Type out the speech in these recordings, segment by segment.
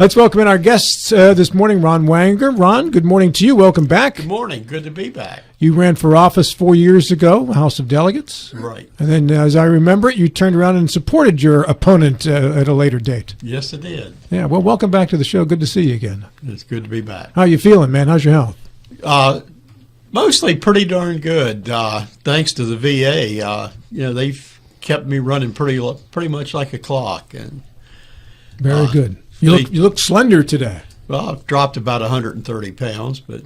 Let's welcome in our guests this morning, Ron Wenger. Ron, good morning to you. Welcome back. Good morning. Good to be back. You ran for office 4 years ago, House of Delegates. Right. And then, as I remember it, you turned around and supported your opponent at a later date. Yes, I did. Yeah, well, welcome back to the show. Good to see you again. It's good to be back. How you feeling, man? How's your health? Mostly pretty darn good, thanks to the VA. They've kept me running pretty much like a clock. And Very good. You look slender today. Well, I've dropped about 130 pounds, but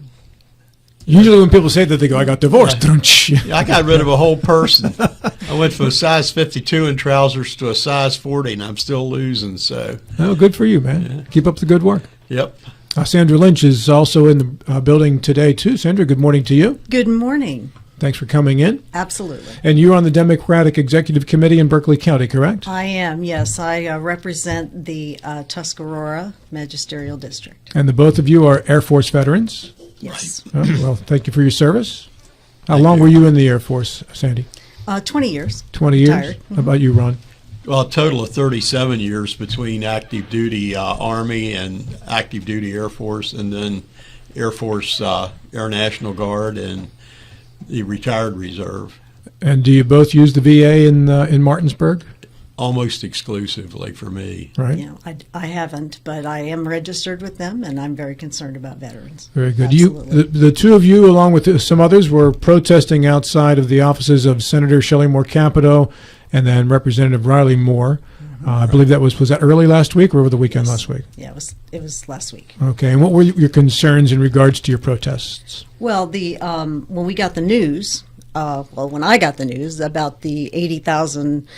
usually when people say that, they go, I got divorced. I got rid of a whole person. I went from a size 52 in trousers to a size 40, and I'm still losing. So, oh, good for you, man. Yeah. Keep up the good work. Yep. Sandra Lynch is also in the building today, too. Sandra, good morning to you. Good morning. Thanks for coming in. Absolutely. And you're on the Democratic Executive Committee in Berkeley County, correct? I am, yes. I represent the Tuscarora Magisterial District. And the both of you are Air Force veterans? Yes. Right. Well, thank you for your service. How long were you in the Air Force, Sandy? 20 years. 20 years? Retired. How about you, Ron? Well, a total of 37 years between active duty Army and active duty Air Force, and then Air Force Air National Guard and the retired reserve. And do you both use the VA in Martinsburg? Almost exclusively for me. Right. You know, I haven't, but I am registered with them, and I'm very concerned about veterans. Very good. Absolutely. The two of you, along with some others, were protesting outside of the offices of Senator Shelley Moore Capito and then Representative Riley Moore. I believe was that early last week or over the weekend last week? Yeah, it was last week. Okay. And what were your concerns in regards to your protests? Well, when we got the news, when I got the news about the 80,000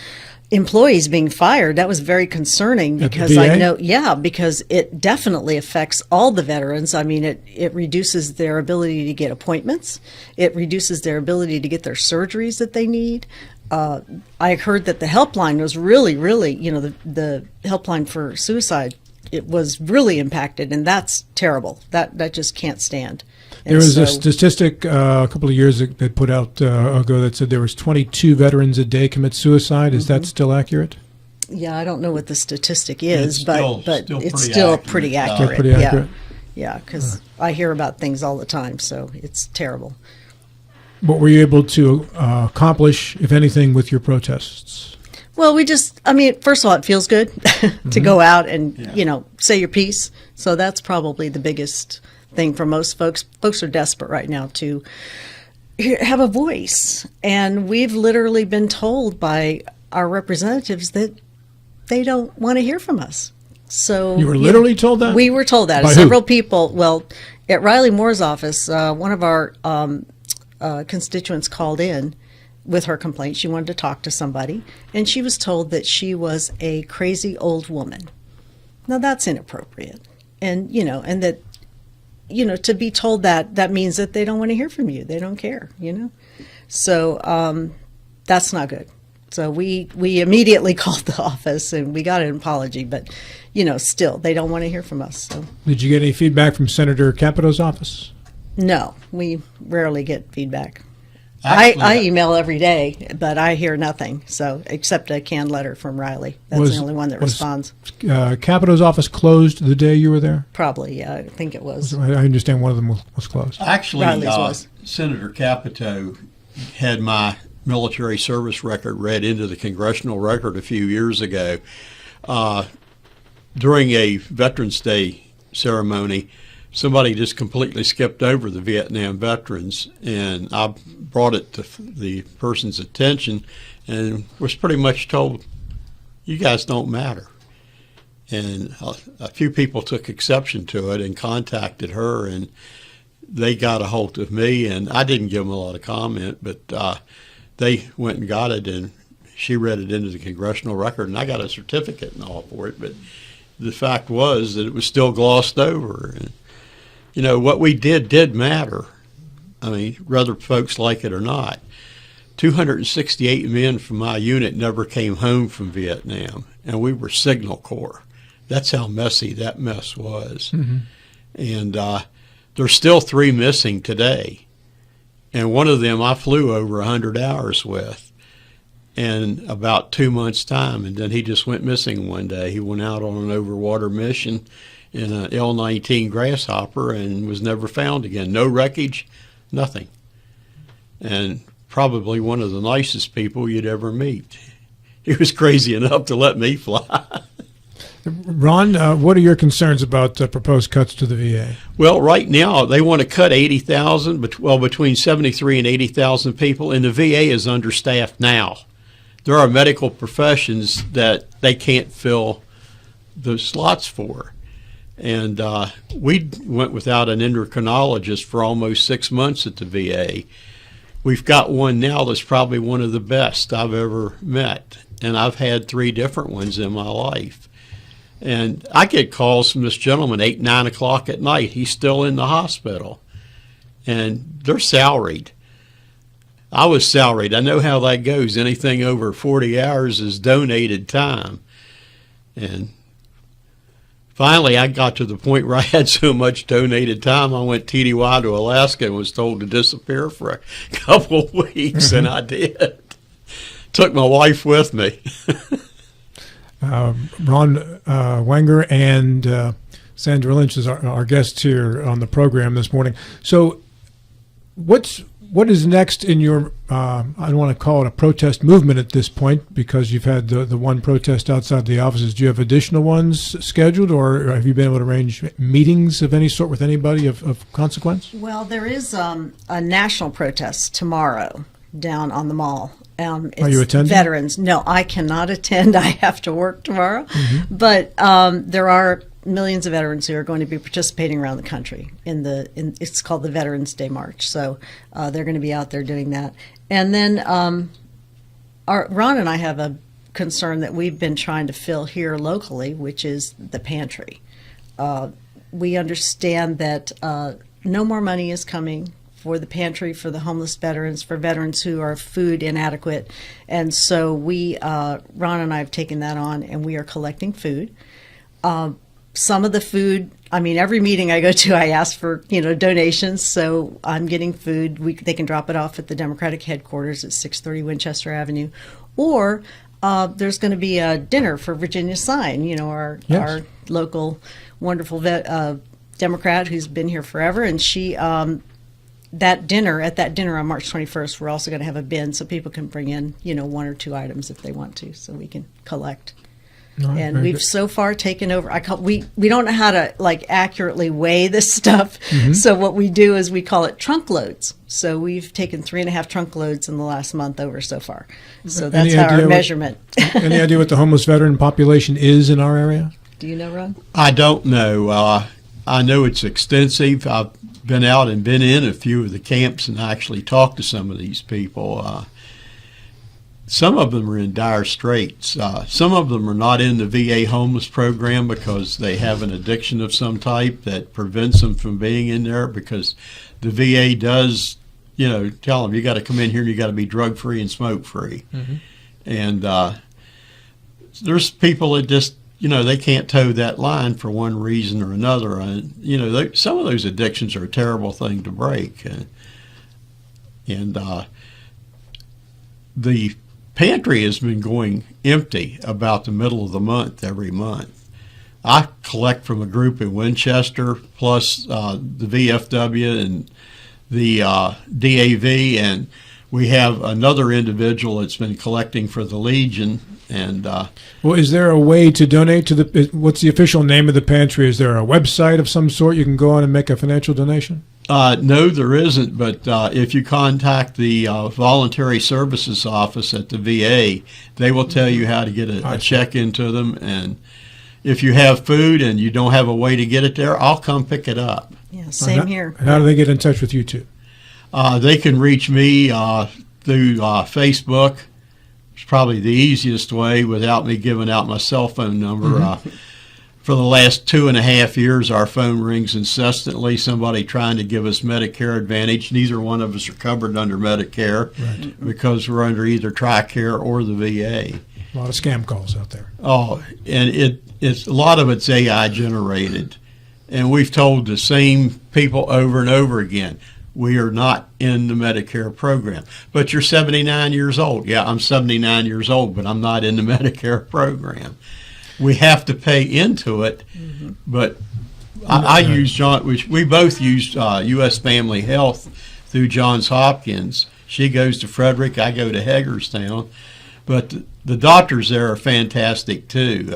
employees being fired, that was very concerning because I know, because it definitely affects all the veterans. I mean, it reduces their ability to get appointments. It reduces their ability to get their surgeries that they need. I heard that the helpline was really, the helpline for suicide, it was really impacted, and that's terrible. That just can't stand. There was a statistic a couple of years that put out ago that said there was 22 veterans a day commit suicide. Is that still accurate? Yeah, I don't know what the statistic is, but it's still pretty accurate. Pretty accurate. Yeah, because I hear about things all the time, so it's terrible. What were you able to accomplish, if anything, with your protests? Well, first of all, it feels good to go out and, say your piece. So that's probably the biggest thing for most folks. Folks are desperate right now to have a voice. And we've literally been told by our representatives that they don't want to hear from us. So you were literally told that? We were told that. By Several who? people. Well, at Riley Moore's office, one of our constituents called in with her complaint. She wanted to talk to somebody, and she was told that she was a crazy old woman. Now that's inappropriate. And, and that, to be told that means that they don't want to hear from you. They don't care, So that's not good. So we immediately called the office and we got an apology, but, still, they don't want to hear from us. So. Did you get any feedback from Senator Capito's office? No, we rarely get feedback. Actually, I email every day, but I hear nothing. So, except a canned letter from Riley. That's the only one that responds. Capito's office closed the day you were there? Probably, yeah. I think it was. I understand one of them was closed. Actually, Riley's was. Senator Capito had my military service record read into the congressional record a few years ago. During a Veterans Day ceremony, somebody just completely skipped over the Vietnam veterans, and I brought it to the person's attention and was pretty much told, you guys don't matter. And a few people took exception to it and contacted her, and they got a hold of me, and I didn't give them a lot of comment, but they went and got it, and she read it into the congressional record, and I got a certificate and all for it, but the fact was that it was still glossed over. And, what we did matter. I mean, whether folks like it or not. 268 men from my unit never came home from Vietnam, and we were Signal Corps. That's how messy that mess was. Mm-hmm. And there's still 3 missing today. And one of them I flew over 100 hours with in about 2 months' time, and then he just went missing one day. He went out on an overwater mission, in an L-19 Grasshopper and was never found again. No wreckage, nothing. And probably one of the nicest people you'd ever meet. He was crazy enough to let me fly. Ron, what are your concerns about proposed cuts to the VA? Well, right now they want to cut 80,000, between 73 and 80,000 people, and the VA is understaffed now. There are medical professions that they can't fill the slots for. And we went without an endocrinologist for almost 6 months at the VA. We've got one now that's probably one of the best I've ever met, and I've had 3 different ones in my life. And I get calls from this gentleman 8, 9 o'clock at night. He's still in the hospital, and they're salaried. I was salaried. I know how that goes. Anything over 40 hours is donated time. And finally, I got to the point where I had so much donated time, I went TDY to Alaska and was told to disappear for a couple of weeks, and I did. Took my wife with me. Ron Wenger and Sandra Lynch is our guests here on the program this morning. So what is next in your, I don't want to call it a protest movement at this point because you've had the one protest outside the offices. Do you have additional ones scheduled, or have you been able to arrange meetings of any sort with anybody of consequence? Well, there is a national protest tomorrow down on the mall. It's Are you attending? Veterans. No, I cannot attend. I have to work tomorrow. Mm-hmm. But there are millions of veterans who are going to be participating around the country it's called the Veterans Day March. So they're going to be out there doing that. And then Ron and I have a concern that we've been trying to fill here locally, which is the pantry. We understand that no more money is coming for the pantry for the homeless veterans, for veterans who are food inadequate. And so Ron and I have taken that on, and we are collecting food. Some of the food, every meeting I go to, I ask for, donations. So I'm getting food. They can drop it off at the Democratic headquarters at 630 Winchester Avenue. Or there's going to be a dinner for Virginia Sign, our local wonderful Democrat who's been here forever. And she, at that dinner on March 21st, we're also going to have a bin so people can bring in, 1 or 2 items if they want to, so we can collect. Right, and we've so far taken over. We don't know how to accurately weigh this stuff. Mm-hmm. So what we do is we call it trunk loads. So we've taken 3.5 trunk loads in the last month over so far. So that's our measurement. Any idea what the homeless veteran population is in our area? Do you know, Ron? I don't know. I know it's extensive. I've been out and been in a few of the camps and actually talked to some of these people. Some of them are in dire straits. Some of them are not in the VA homeless program because they have an addiction of some type that prevents them from being in there, because the VA does, tell them you got to come in here and you got to be drug free and smoke free. Mm-hmm. And there's people that just, they can't toe that line for one reason or another. And, some of those addictions are a terrible thing to break. And the pantry has been going empty about the middle of the month every month. I collect from a group in Winchester, plus the VFW and the DAV, and we have another individual that's been collecting for the Legion. And well, is there a way to donate to what's the official name of the pantry? Is there a website of some sort you can go on and make a financial donation? No, there isn't, but if you contact the Voluntary Services Office at the VA, they will tell you how to get a check into them. And if you have food and you don't have a way to get it there, I'll come pick it up. Yeah, same here. How do they get in touch with you two? They can reach me through Facebook. It's probably the easiest way without me giving out my cell phone number. Mm-hmm. For the last 2.5 years, our phone rings incessantly, somebody trying to give us Medicare Advantage. Neither one of us are covered under Medicare, right, because we're under either TRICARE or the VA. A lot of scam calls out there. Oh, and it's a lot of it's AI generated. And we've told the same people over and over again, we are not in the Medicare program. But you're 79 years old. Yeah, I'm 79 years old, but I'm not in the Medicare program. We have to pay into it, mm-hmm, but I use John. We both used U.S. Family Health through Johns Hopkins. She goes to Frederick. I go to Hagerstown. But the doctors there are fantastic too.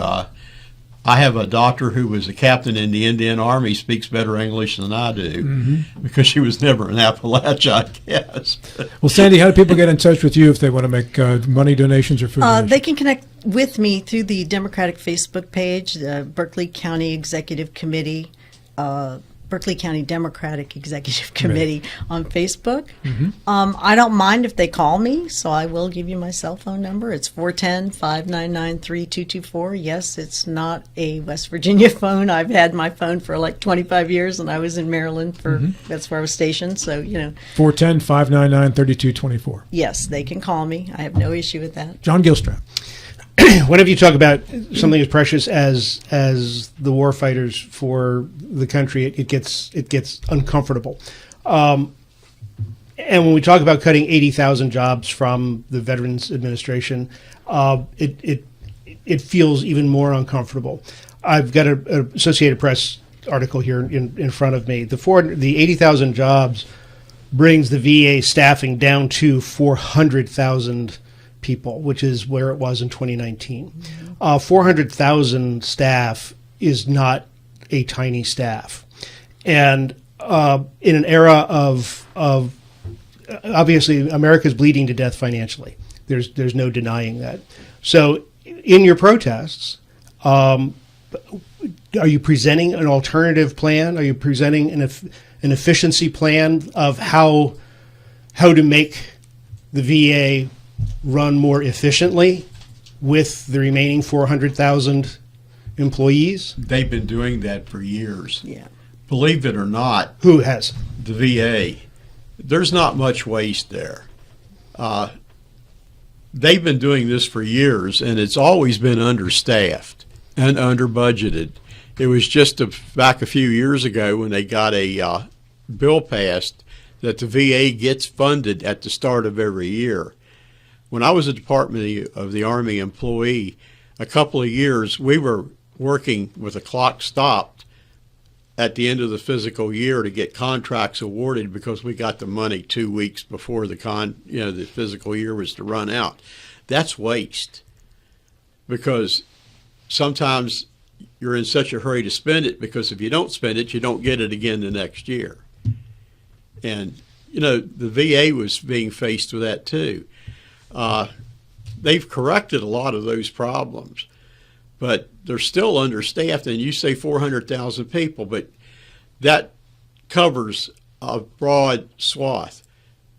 I have a doctor who was a captain in the Indian Army, speaks better English than I do, because she was never in Appalachia, I guess. Well, Sandy, how do people get in touch with you if they want to make money donations or food donations? They can connect with me through the Democratic Facebook page, the Berkeley County Executive Committee, Berkeley County Democratic Executive Committee on Facebook. I don't mind if they call me, so I will give you my cell phone number. It's 410-599-3224. Yes, it's not a West Virginia phone. I've had my phone for like 25 years, and I was in Maryland that's where I was stationed. So, 410-599-3224. Yes, they can call me. I have no issue with that. John Gilstrap. Whenever you talk about something as precious as the war fighters for the country, it gets uncomfortable. And when we talk about cutting 80,000 jobs from the Veterans Administration, it feels even more uncomfortable. I've got an Associated Press article here in front of me. The 80,000 jobs brings the VA staffing down to 400,000 people, which is where it was in 2019. 400,000 staff is not a tiny staff. And in an era of obviously America's bleeding to death financially. There's no denying that. So in your protests, are you presenting an alternative plan? Are you presenting an efficiency plan of how to make the VA run more efficiently with the remaining 400,000 employees? They've been doing that for years. Yeah. Believe it or not. Who has? The VA. There's not much waste there. They've been doing this for years, and it's always been understaffed and under-budgeted. It was just back a few years ago when they got a bill passed that the VA gets funded at the start of every year. When I was a Department of the Army employee, a couple of years, we were working with a clock stopped at the end of the fiscal year to get contracts awarded because we got the money 2 weeks before the fiscal year was to run out. That's waste, because sometimes you're in such a hurry to spend it, because if you don't spend it, you don't get it again the next year. And, the VA was being faced with that too. They've corrected a lot of those problems, but they're still understaffed. And you say 400,000 people, but that covers a broad swath.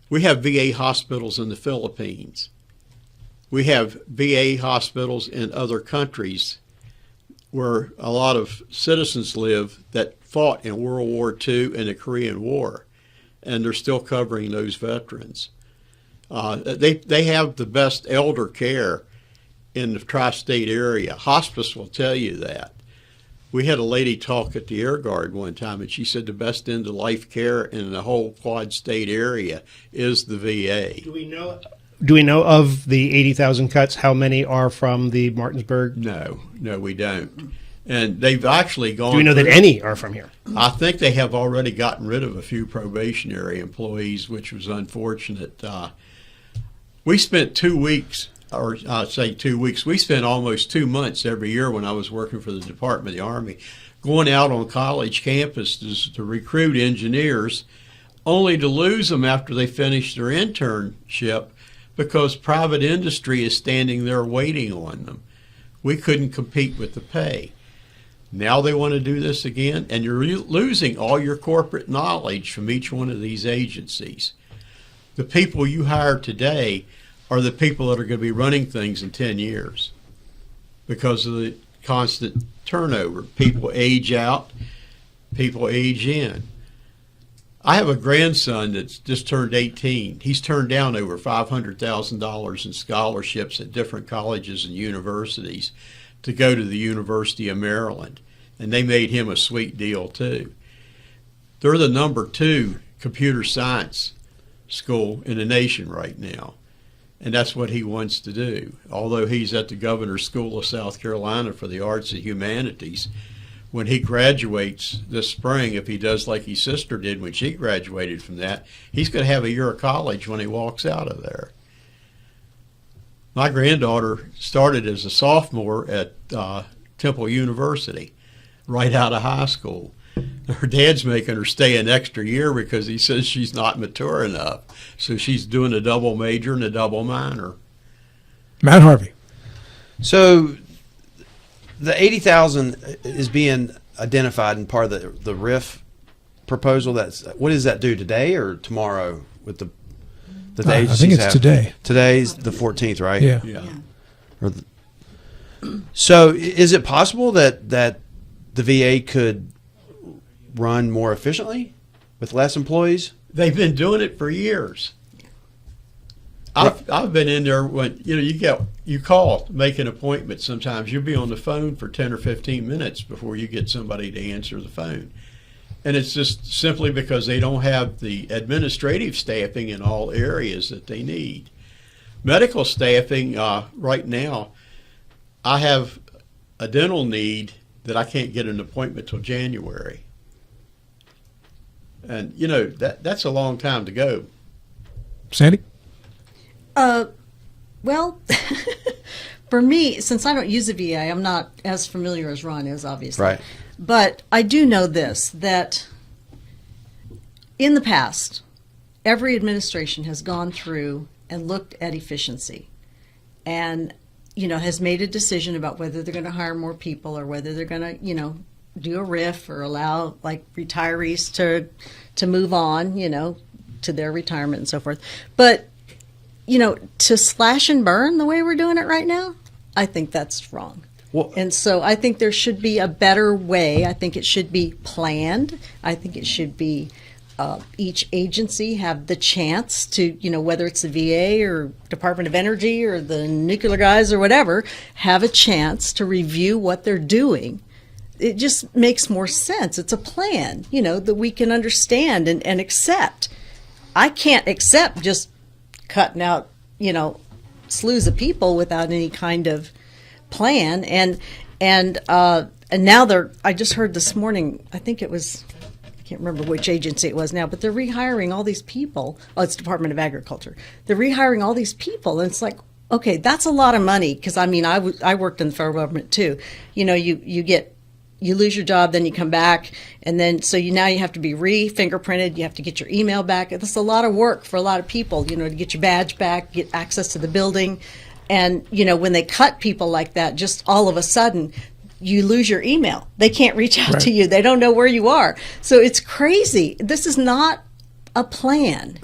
We have VA hospitals in the Philippines. We have VA hospitals in other countries where a lot of citizens live that fought in World War II and the Korean War, and they're still covering those veterans. They have the best elder care in the tri-state area. Hospice will tell you that. We had a lady talk at the Air Guard one time, and she said the best end-of-life care in the whole quad-state area is the VA. Do we know of the 80,000 cuts, how many are from the Martinsburg? No, we don't. And they've actually gone. Do we know that any are from here? I think they have already gotten rid of a few probationary employees, which was unfortunate. We spent 2 weeks, or I'd say 2 weeks, we spent almost 2 months every year when I was working for the Department of the Army, going out on college campuses to recruit engineers, only to lose them after they finished their internship because private industry is standing there waiting on them. We couldn't compete with the pay. Now they want to do this again, and you're losing all your corporate knowledge from each one of these agencies. The people you hire today are the people that are going to be running things in 10 years because of the constant turnover. People age out, people age in. I have a grandson that's just turned 18. He's turned down over $500,000 in scholarships at different colleges and universities to go to the University of Maryland, and they made him a sweet deal too. They're the number 2 computer science school in the nation right now, and that's what he wants to do, although he's at the Governor's School of South Carolina for the Arts and Humanities. when he graduates this spring, if he does like his sister did when she graduated from that, he's going to have a year of college when he walks out of there. My granddaughter started as a sophomore at Temple University, right out of high school. Her dad's making her stay an extra year because he says she's not mature enough. So she's doing a double major and a double minor. Matt Harvey. So the 80,000 is being identified in part of the RIF proposal. What does that do today or tomorrow with the I think it's today. Today's the 14th, right? Yeah. So is it possible that the VA could run more efficiently with less employees? They've been doing it for years. I've been in there when you call, make an appointment. Sometimes you'll be on the phone for 10 or 15 minutes before you get somebody to answer the phone. And it's just simply because they don't have the administrative staffing in all areas that they need. Medical staffing, right now, I have a dental need that I can't get an appointment till January. And, that's a long time to go. Sandy? Well, for me, since I don't use the VA, I'm not as familiar as Ron is, obviously. Right. But I do know this, that in the past, every administration has gone through and looked at efficiency and, has made a decision about whether they're going to hire more people or whether they're going to, do a RIF or allow like retirees to move on, to their retirement and so forth. But, to slash and burn the way we're doing it right now, I think that's wrong. Well, And so I think there should be a better way. I think it should be planned. I think it should be each agency have the chance to, whether it's the VA or Department of Energy or the nuclear guys or whatever, have a chance to review what they're doing. It just makes more sense. It's a plan, that we can understand and accept. I can't accept just cutting out, slews of people without any kind of plan. And now I just heard this morning, I think it was, I can't remember which agency it was now, but they're rehiring all these people. Oh, it's Department of Agriculture. They're rehiring all these people. And it's like, okay, that's a lot of money. Because I worked in the federal government too. You lose your job, then you come back, and then now you have to be re-fingerprinted. You have to get your email back. That's a lot of work for a lot of people, to get your badge back, get access to the building. And, when they cut people like that, just all of a sudden, you lose your email. They can't reach out to you. They don't know where you are. So it's crazy. This is not a plan,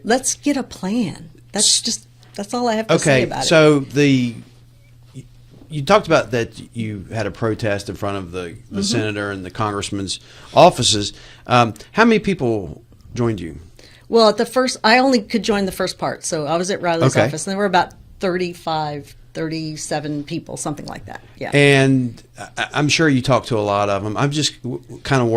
Let's get a plan. That's all I have to say about it. So you talked about that you had a protest in front of the senator and the congressman's offices. How many people joined you? Well, at the first, I only could join the first part. So I was at Riley's office, and there were about 37 people, something like that. Yeah. And I'm sure you talked to a lot of them. I'm just kind of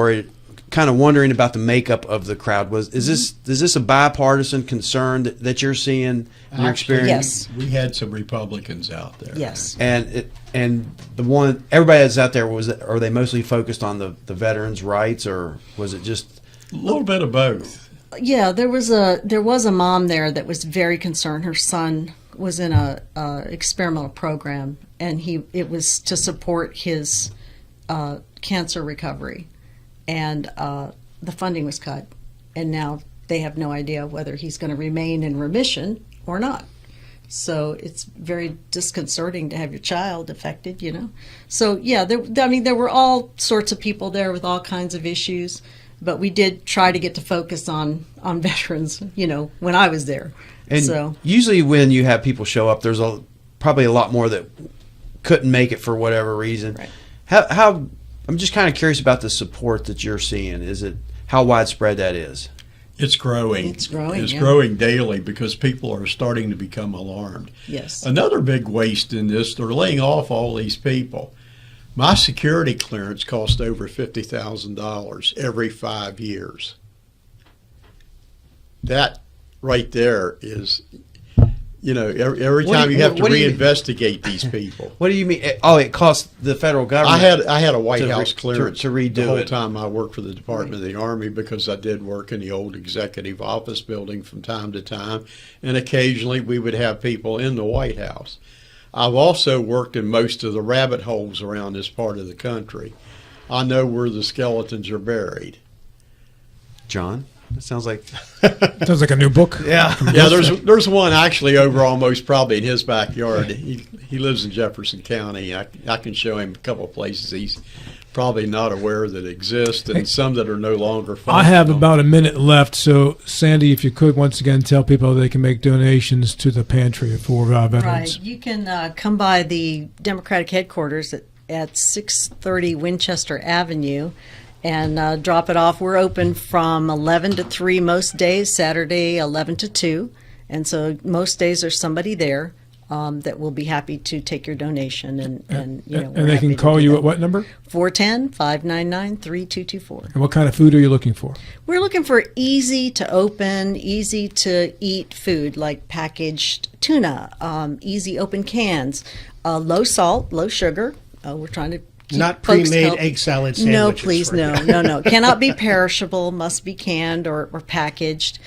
wondering about the makeup of the crowd. Is this a bipartisan concern that you're seeing in your experience? Yes. We had some Republicans out there. Yes. And everybody that's out there, are they mostly focused on the veterans' rights, or was it just a little bit of both? Yeah, there was a mom there that was very concerned. Her son was in a experimental program, and it was to support his cancer recovery, and the funding was cut, and now they have no idea whether he's going to remain in remission or not. So it's very disconcerting to have your child affected, So yeah, there were all sorts of people there with all kinds of issues, but we did try to get to focus on veterans, when I was there. And usually when you have people show up, there's probably a lot more that couldn't make it for whatever reason. Right. How I'm just kind of curious about the support that you're seeing. Is it how widespread that is? It's growing. It's growing. It's growing daily because people are starting to become alarmed. Yes. Another big waste in this, they're laying off all these people. My security clearance cost over $50,000 every 5 years. That right there is, every What time do you you- have to what do you- reinvestigate these people. What do you mean? Oh, it cost the federal government. I had a White to House re- clearance to redo the whole it. time I worked for the Department of the Army, because I did work in the old executive office building from time to time, and occasionally we would have people in the White House. I've also worked in most of the rabbit holes around this part of the country. I know where the skeletons are buried. John, that sounds like Sounds like a new book. yeah. Yeah, there's one actually over almost probably in his backyard. He lives in Jefferson County. I can show him a couple of places he's probably not aware that exist, and some that are no longer functional. I have about a minute left, so Sandy, if you could once again tell people they can make donations to the pantry for veterans. Right. You can come by the Democratic headquarters at 630 Winchester Avenue and drop it off. We're open from 11 to 3 most days, Saturday 11 to 2. And so most days there's somebody there that will be happy to take your donation. And And they can call you at what number? 410-599-3224. And what kind of food are you looking for? We're looking for easy to open, easy to eat food like packaged tuna, easy open cans, low salt, low sugar. We're trying to keep Not folks pre-made healthy. egg salad sandwiches. No, please, for- no. Cannot be perishable, must be canned or packaged.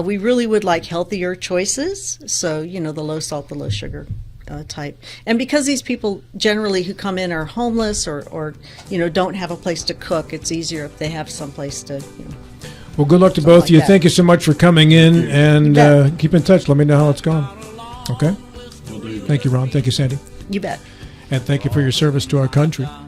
We really would like healthier choices, so, the low salt, the low sugar type. And because these people generally who come in are homeless or don't have a place to cook, it's easier if they have some place to, Well, good luck to Something both like of you. that. Thank you so much for coming in, and bet. keep in touch. Let me know how it's going. Okay? Will do. Thank you, Ron. Thank you, Sandy. you bet. And thank you for your service to our country.